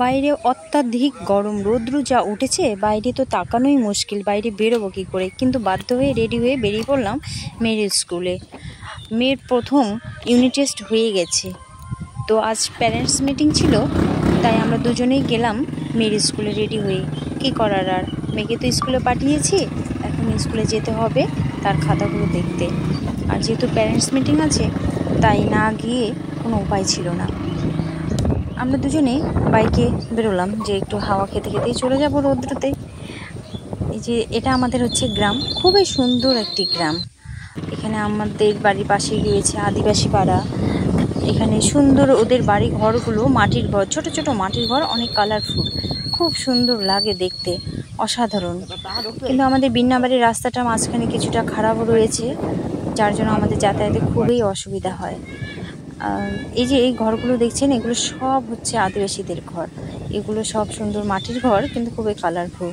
বাইরে অত্যাধিক গরম, রৌদ্র যা উঠেছে বাইরে তো তাকানোই মুশকিল, বাইরে বেরোবো কী করে। কিন্তু বাধ্য হয়ে রেডি হয়ে বেরিয়ে পড়লাম মেয়ের স্কুলে। মেয়ের প্রথম ইউনিট টেস্ট হয়ে গেছে, তো আজ প্যারেন্টস মিটিং ছিল, তাই আমরা দুজনেই গেলাম মেয়ের স্কুলে রেডি হয়ে। কী করার আর, মেয়েকে তো স্কুলে পাঠিয়েছি, এখন স্কুলে যেতে হবে তার খাতাগুলো দেখতে। আর যেহেতু প্যারেন্টস মিটিং আছে তাই না গিয়ে কোনো উপায় ছিল না। আমরা দুজনেই বাইকে বেরোলাম যে একটু হাওয়া খেতে খেতেই চলে যাব রৌদ্রতে। এই যে এটা আমাদের হচ্ছে গ্রাম, খুবই সুন্দর একটি গ্রাম। এখানে আমাদের বাড়ির পাশেই রয়েছে আদিবাসী পাড়া। এখানে সুন্দর ওদের বাড়ি ঘরগুলো মাটির ঘর, ছোট ছোট মাটির ঘর, অনেক কালারফুল, খুব সুন্দর লাগে দেখতে, অসাধারণ। কিন্তু আমাদের বিন্নাবাড়ির রাস্তাটা মাঝখানে কিছুটা খারাপ রয়েছে, যার জন্য আমাদের যাতায়াতে খুবই অসুবিধা হয়। এই যে এই ঘরগুলো দেখছেন, এগুলো সব হচ্ছে আদিবাসীদের ঘর। এগুলো সব সুন্দর মাটির ঘর, কিন্তু খুবই কালারফুল।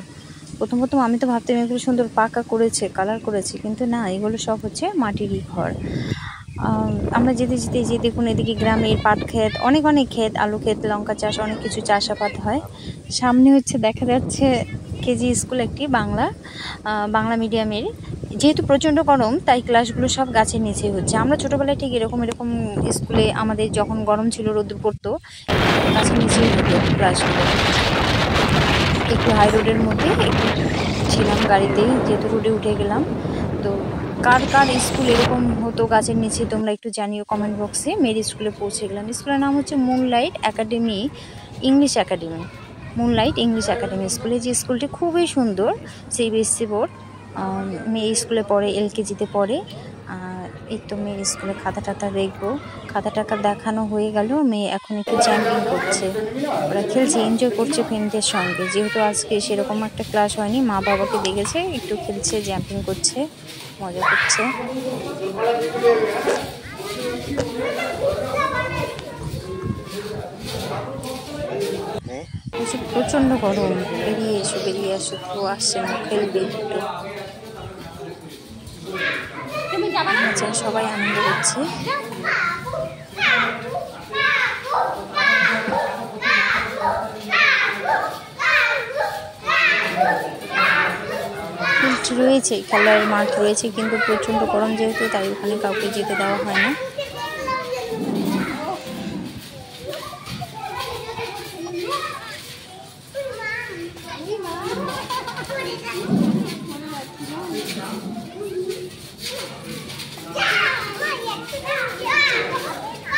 প্রথম আমি তো ভাবতাম এগুলো সুন্দর পাকা করেছে, কালার করেছে, কিন্তু না, এগুলো সব হচ্ছে মাটিরই ঘর। আমরা যেতে যেতে যে দেখুন এদিকে গ্রামের পাট ক্ষেত, অনেক ক্ষেত, আলু ক্ষেত, লঙ্কা চাষ, অনেক কিছু চাষাবাদ হয়। সামনে হচ্ছে দেখা যাচ্ছে কেজি স্কুল একটি, বাংলা মিডিয়ামের। যেহেতু প্রচণ্ড গরম তাই ক্লাসগুলো সব গাছের নিচেই হচ্ছে। আমরা ছোটোবেলায় ঠিক এরকম স্কুলে আমাদের যখন গরম ছিল, রোদ্র পড়তো, গাছের নিচেই হতো ক্লাসগুলো। একটু হাই রোডের মধ্যে একটু ছিলাম গাড়িতেই, যেহেতু রোডে উঠে গেলাম। তো কার কার স্কুল এরকম হতো গাছের নিচে তোমরা একটু জানিও কমেন্ট বক্সে। মেয়ের স্কুলে পৌঁছে গেলাম। স্কুলের নাম হচ্ছে moonlight academy English academy. Moonlight English academy স্কুলে, যে স্কুলটি খুবই সুন্দর, সিবিএসসি বোর্ড। মেয়ে স্কুলে পড়ে, এলকেজিতে পড়ে। এই তো মেয়ের স্কুলে খাতা টাতা দেখবো, খাতা টাকা দেখানো হয়ে গেল। মেয়ে এখন একটু জাম্পিং করছে, ওরা খেলছে, এনজয় করছে ফ্রেন্ডদের সঙ্গে। যেহেতু আজকে সেরকম একটা ক্লাস হয়নি, মা বাবাকে দেখেছে, একটু খেলছে, জাম্পিং করছে, মজা করছে। প্রচণ্ড গরম, বেরিয়ে এসো, কেউ আসছে না, খেলবে একটু। সবাই আনন্দ করছে। ফিল্ড রয়েছে, খেলার মাঠ রয়েছে, কিন্তু প্রচণ্ড গরম যেহেতু, তাই ওখানে কাউকে যেতে দেওয়া হয় না।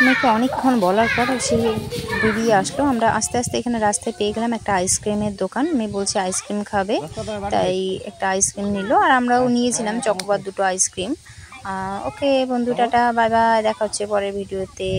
আমাকে অনেকক্ষণ বলার পর সে বেরিয়ে আসলো। আমরা আস্তে আস্তে এখানে রাস্তায় পেয়ে গেলাম একটা আইসক্রিমের দোকান। মেয়ে বলছে আইসক্রিম খাবে, তাই একটা আইসক্রিম নিল, আর আমরাও নিয়েছিলাম চকোবার 2টো আইসক্রিম। ওকে বন্ধু, টাটা, বাই বাই, দেখা হচ্ছে পরের ভিডিওতে।